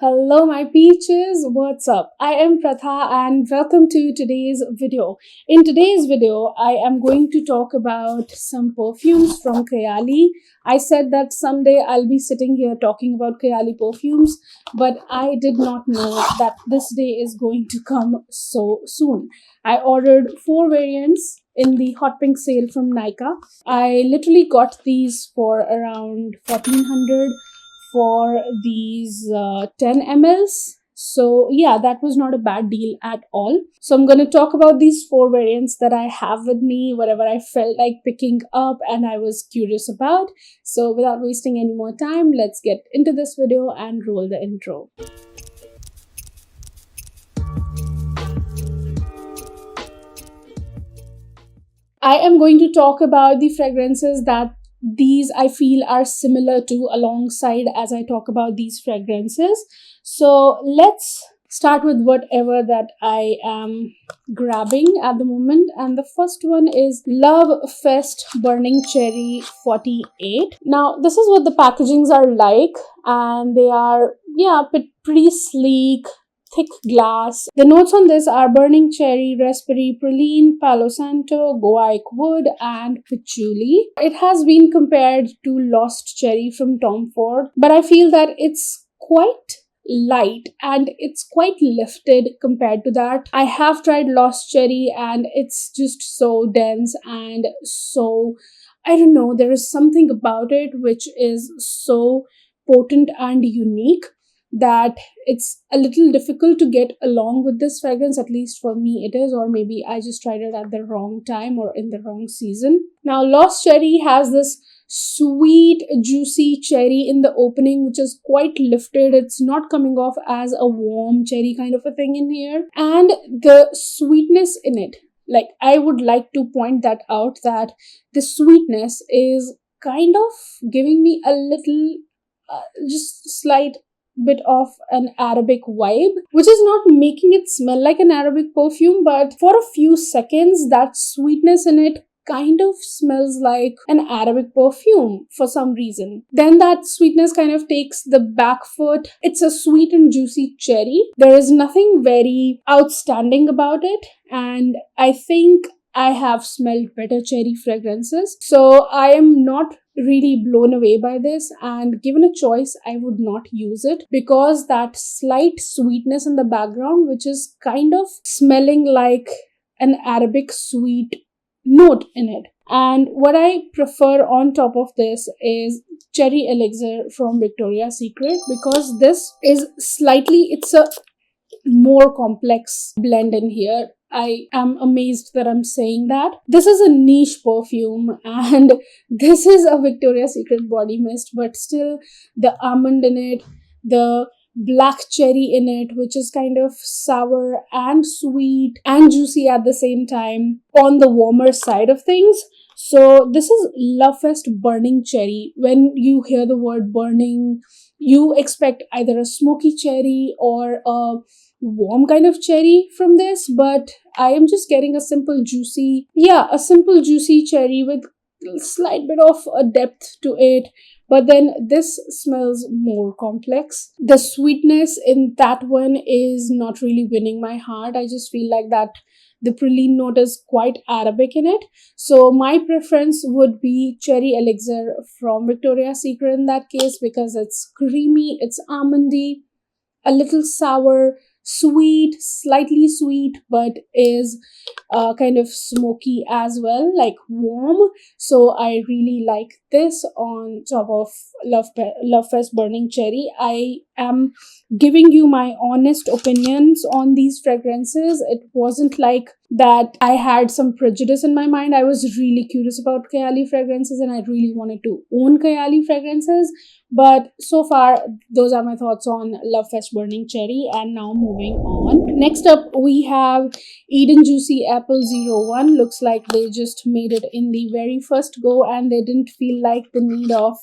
Hello my peaches, what's up? I am Pratha and welcome to today's video. In today's video, I am going to talk about some perfumes from KAYALI. I said that someday I'll be sitting here talking about KAYALI perfumes, but I did not know that this day is going to come so soon. I ordered 4 variants in the hot pink sale from Nika. I literally got these for around 1400 for these 10 mls. So yeah, that was not a bad deal at all. So I'm going to talk about these 4 variants that I have with me, whatever I felt like picking up and I was curious about. So without wasting any more time, let's get into this video and roll the intro. I am going to talk about the fragrances that these I feel are similar to alongside as I talk about these fragrances. So let's start with whatever that I am grabbing at the moment. And the first one is Love Fest Burning Cherry 48. Now this is what the packagings are like, and they are pretty sleek, thick glass. The notes on this are burning cherry, raspberry, praline, palo santo, guaiac wood, and patchouli. It has been compared to Lost Cherry from Tom Ford, but I feel that it's quite light and it's quite lifted compared to that. I have tried Lost Cherry and it's just so dense and so, I don't know, there is something about it which is so potent and unique that it's a little difficult to get along with this fragrance. At least for me it is, or maybe I just tried it at the wrong time or in the wrong season. Now Lost Cherry has this sweet juicy cherry in the opening which is quite lifted. It's not coming off as a warm cherry kind of a thing in here, and the sweetness in it, like I would like to point that out, that the sweetness is kind of giving me a little just slight bit of an Arabic vibe, which is not making it smell like an Arabic perfume, but for a few seconds that sweetness in it kind of smells like an Arabic perfume for some reason. Then that sweetness kind of takes the back foot. It's a sweet and juicy cherry. There is nothing very outstanding about it, and I think I have smelled better cherry fragrances, so I am not really blown away by this, and given a choice I would not use it because that slight sweetness in the background which is kind of smelling like an Arabic sweet note in it. And what I prefer on top of this is Cherry Elixir from Victoria's Secret, because this is it's a more complex blend in here. I am amazed that I'm saying that. This is a niche perfume and this is a Victoria's Secret body mist, but still the almond in it, the black cherry in it, which is kind of sour and sweet and juicy at the same time, on the warmer side of things. So this is Love Fest Burning Cherry. When you hear the word burning, you expect either a smoky cherry or a warm kind of cherry from this, but I am just getting a simple juicy cherry with a slight bit of a depth to it. But then this smells more complex. The sweetness in that one is not really winning my heart. I just feel like that the praline note is quite Arabic in it. So my preference would be Cherry Elixir from Victoria's Secret in that case, because it's creamy, it's almondy, a little sour, sweet, slightly sweet, but is kind of smoky as well, like warm. So I really like this on top of Love Fest Burning Cherry. I am giving you my honest opinions on these fragrances. It wasn't like that I had some prejudice in my mind. I was really curious about KAYALI fragrances and I really wanted to own KAYALI fragrances. But so far, those are my thoughts on Love Fest Burning Cherry. And now moving on. Next up, we have Eden Juicy Apple 01. Looks like they just made it in the very first go and they didn't feel like the need of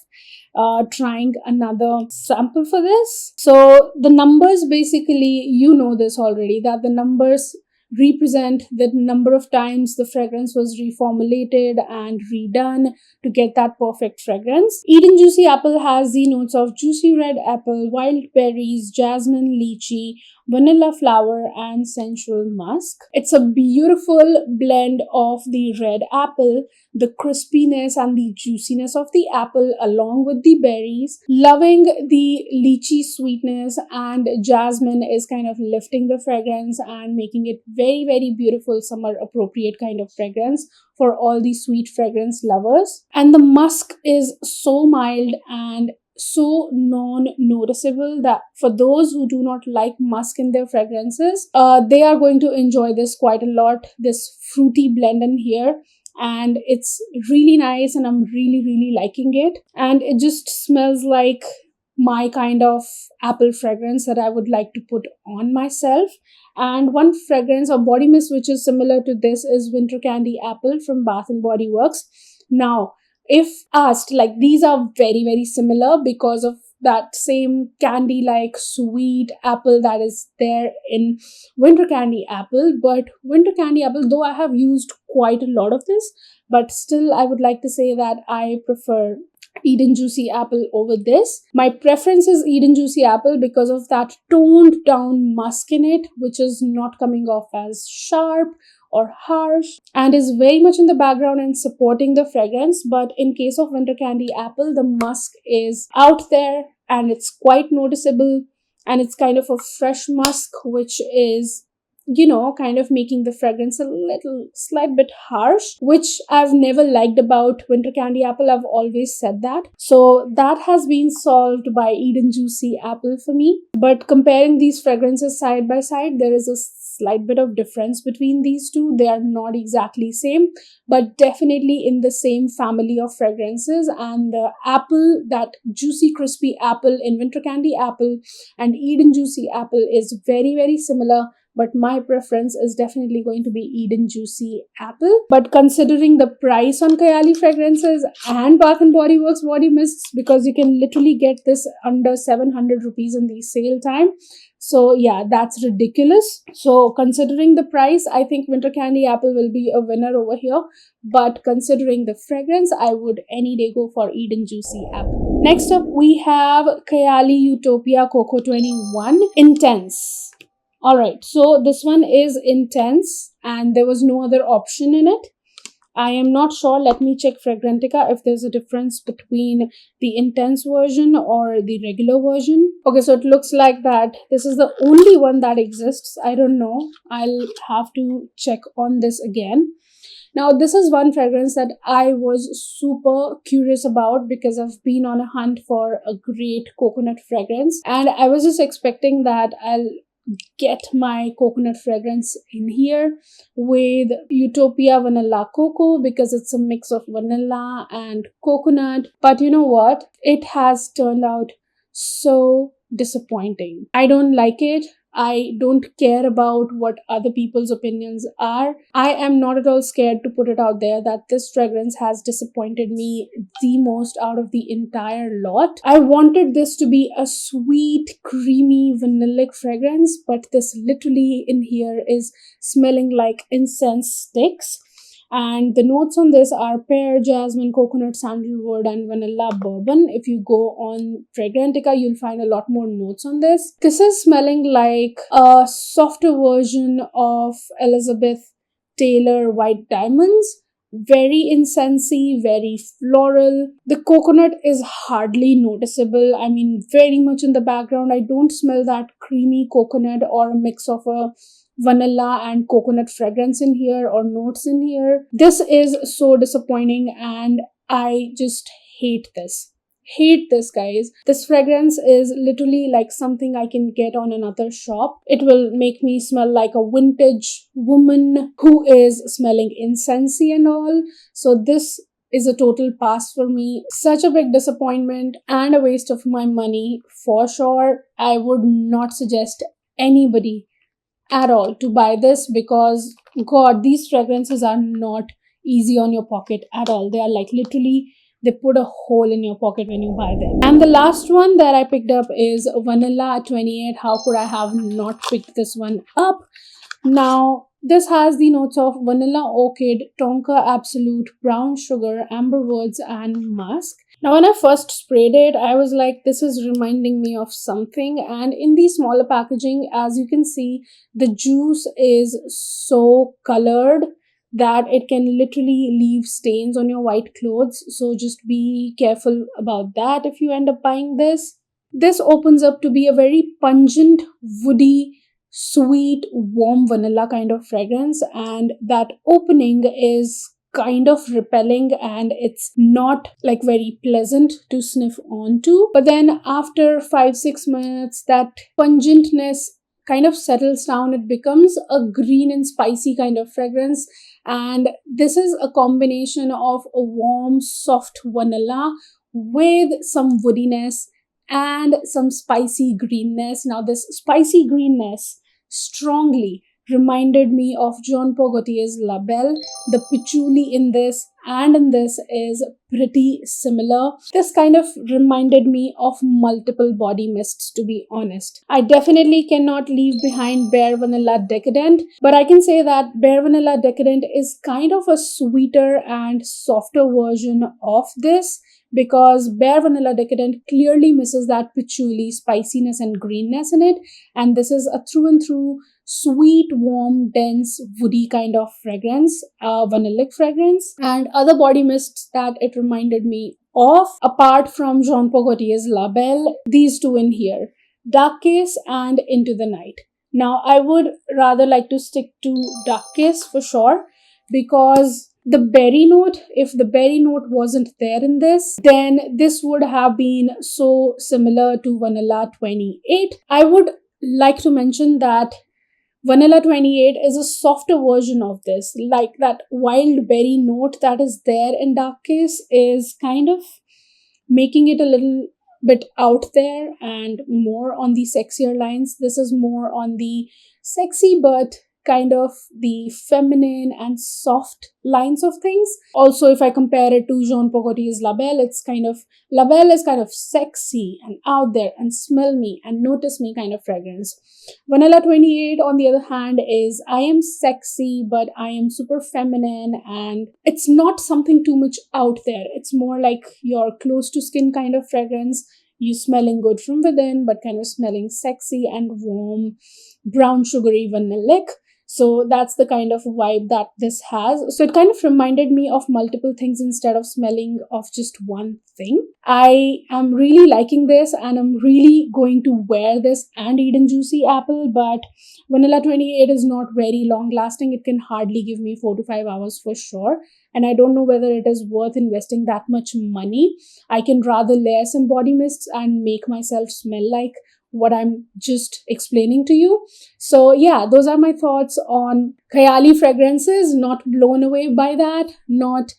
trying another sample for this. So the numbers, basically, you know this already, that the numbers represent the number of times the fragrance was reformulated and redone to get that perfect fragrance. Eden Juicy Apple has the notes of juicy red apple, wild berries, jasmine, lychee, vanilla flower, and sensual musk. It's a beautiful blend of the red apple, the crispiness and the juiciness of the apple along with the berries. Loving the lychee sweetness, and jasmine is kind of lifting the fragrance and making it very, very beautiful, summer appropriate kind of fragrance for all the sweet fragrance lovers. And the musk is so mild and so non-noticeable that for those who do not like musk in their fragrances, they are going to enjoy this quite a lot, this fruity blend in here. And it's really nice and I'm really, really liking it. And it just smells like my kind of apple fragrance that I would like to put on myself. And one fragrance or body mist which is similar to this is Winter Candy Apple from Bath and Body Works. Now, if asked, like, these are very, very similar because of that same candy like sweet apple that is there in Winter Candy Apple. But Winter Candy Apple, though I have used quite a lot of this, but still I would like to say that I prefer Eden Juicy Apple over this. My preference is Eden Juicy Apple because of that toned down musk in it, which is not coming off as sharp or harsh and is very much in the background and supporting the fragrance. But in case of Winter Candy Apple, the musk is out there and it's quite noticeable, and it's kind of a fresh musk which is, you know, kind of making the fragrance a little slight bit harsh, which I've never liked about Winter Candy Apple. I've always said that. So that has been solved by Eden Juicy Apple for me. But comparing these fragrances side by side, there is a slight bit of difference between these two. They are not exactly same, but definitely in the same family of fragrances. And the apple, that juicy crispy apple in Winter Candy Apple and Eden Juicy Apple is very, very similar. But my preference is definitely going to be Eden Juicy Apple. But considering the price on Kayali fragrances and Bath and Body Works body mists, because you can literally get this under 700 rupees in the sale time. So yeah, that's ridiculous. So considering the price, I think Winter Candy Apple will be a winner over here. But considering the fragrance, I would any day go for Eden Juicy Apple. Next up, we have Kayali Utopia Coco 21 Intense. Alright, so this one is intense and there was no other option in it. I am not sure. Let me check Fragrantica if there's a difference between the intense version or the regular version. Okay, so it looks like that this is the only one that exists. I don't know. I'll have to check on this again. Now, this is one fragrance that I was super curious about because I've been on a hunt for a great coconut fragrance. And I was just expecting that I'll get my coconut fragrance in here with Utopia Vanilla Coco because it's a mix of vanilla and coconut. But you know what? It has turned out so disappointing. I don't like it. I don't care about what other people's opinions are. I am not at all scared to put it out there that this fragrance has disappointed me the most out of the entire lot. I wanted this to be a sweet, creamy, vanillic fragrance, but this literally in here is smelling like incense sticks. And the notes on this are pear, jasmine, coconut, sandalwood, and vanilla bourbon. If you go on Fragrantica, you'll find a lot more notes on this. This is smelling like a softer version of Elizabeth Taylor White Diamonds. Very incensey, very floral. The coconut is hardly noticeable. I mean, very much in the background. I don't smell that creamy coconut or a mix of a vanilla and coconut fragrance in here or notes in here. This is so disappointing and I just hate this. Hate this, guys. This fragrance is literally like something I can get on another shop. It will make me smell like a vintage woman who is smelling incensey and all. So this is a total pass for me. Such a big disappointment and a waste of my money for sure. I would not suggest anybody at all to buy this because god, these fragrances are not easy on your pocket at all. They are like literally, they put a hole in your pocket when you buy them. And the last one that I picked up is Vanilla 28. How could I have not picked this one up? Now, This has the notes of vanilla orchid, tonka absolute, brown sugar, amber woods, and musk. Now, when I first sprayed it, I was like, this is reminding me of something. And in the smaller packaging, as you can see, the juice is so colored that it can literally leave stains on your white clothes. So just be careful about that if you end up buying this. This opens up to be a very pungent, woody, sweet, warm vanilla kind of fragrance, and that opening is kind of repelling and it's not like very pleasant to sniff onto. But then after 5-6 minutes, that pungentness kind of settles down. It becomes a green and spicy kind of fragrance, and this is a combination of a warm, soft vanilla with some woodiness and some spicy greenness. Now, this spicy greenness strongly reminded me of Jean Paul Gaultier's La Belle. The patchouli in this and in this is pretty similar. This kind of reminded me of multiple body mists, to be honest. I definitely cannot leave behind Bare Vanilla Decadent, but I can say that Bare Vanilla Decadent is kind of a sweeter and softer version of this, because Bare Vanilla Decadent clearly misses that patchouli spiciness and greenness in it, and this is a through and through sweet, warm, dense, woody kind of fragrance, vanillic fragrance. And other body mists that it reminded me of, apart from Jean Paul Gaultier's La Belle, these two in here, Dark Case and Into the Night. Now, I would rather like to stick to Dark Case for sure, because the berry note, if the berry note wasn't there in this, then this would have been so similar to Vanilla 28. I would like to mention that Vanilla 28 is a softer version of this. Like that wild berry note that is there in Dark Case is kind of making it a little bit out there and more on the sexier lines. This is more on the sexy but kind of the feminine and soft lines of things. Also, if I compare it to Jean Paul Gaultier's La Belle, La Belle is kind of sexy and out there and smell me and notice me kind of fragrance. Vanilla 28, on the other hand, is I am sexy, but I am super feminine, and it's not something too much out there. It's more like your close to skin kind of fragrance. You smelling good from within, but kind of smelling sexy and warm, brown sugary vanillic. So that's the kind of vibe that this has. So it kind of reminded me of multiple things instead of smelling of just one thing. I am really liking this and I'm really going to wear this and eat in Juicy Apple, but Vanilla 28 is not very long lasting. It can hardly give me 4 to 5 hours for sure. And I don't know whether it is worth investing that much money. I can rather layer some body mists and make myself smell like what I'm just explaining to you. So yeah, those are my thoughts on Kayali fragrances. Not blown away by that, not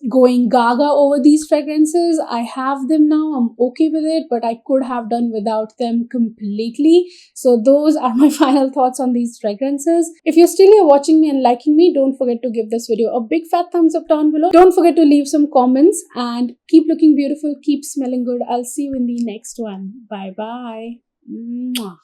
going gaga over these fragrances. I have them now, I'm okay with it, but I could have done without them completely. So those are my final thoughts on these fragrances. If you're still here watching me and liking me, don't forget to give this video a big fat thumbs up down below. Don't forget to leave some comments and keep looking beautiful, keep smelling good. I'll see you in the next one. Bye bye. Mwah.